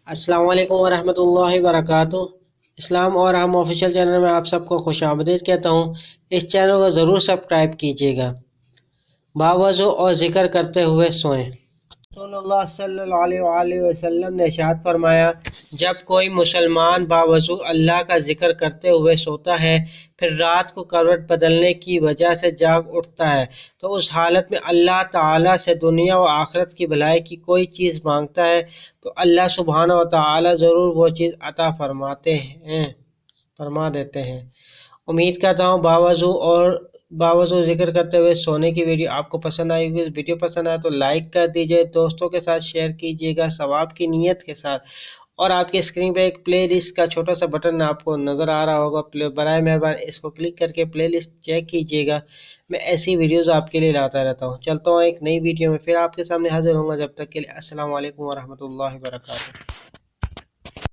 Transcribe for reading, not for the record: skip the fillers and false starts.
अस्सलाम वालेकुम वरहमतुल्लाहि वबरकातुह। इस्लाम और हम ऑफिशियल चैनल में आप सबको खुश आमदीद कहता हूँ। इस चैनल को ज़रूर सब्सक्राइब कीजिएगा। बावज़ू और ज़िक्र करते हुए सोएं। रसूलुल्लाह सल्लल्लाहु अलैहि वसल्लम ने इरशाद फरमाया, जब कोई मुसलमान बावज़ू अल्लाह का ज़िक्र करते हुए सोता है, फिर रात को करवट बदलने की वजह से जाग उठता है, तो उस हालत में अल्लाह ताला से दुनिया व आखिरत की भलाई की कोई चीज़ मांगता है तो अल्लाह सुब्हानहू व तआला ज़रूर वो चीज़ अता फरमा देते हैं। उम्मीद करता हूँ बावज़ू जिक्र करते हुए सोने की वीडियो आपको पसंद आई होगी। वीडियो पसंद आए तो लाइक कर दीजिए, दोस्तों के साथ शेयर कीजिएगा सवाब की नीयत के साथ। और आपके स्क्रीन पे एक प्ले लिस्ट का छोटा सा बटन आपको नज़र आ रहा होगा, बराए मेहरबान इसको क्लिक करके प्ले लिस्ट चेक कीजिएगा। मैं ऐसी वीडियोज़ आपके लिए लाता रहता हूँ। चलता हूँ एक नई वीडियो में, फिर आपके सामने हाजिर होऊंगा। जब तक के लिए अस्सलाम वालेकुम वरहमतुल्लाहि वबरकातुहू।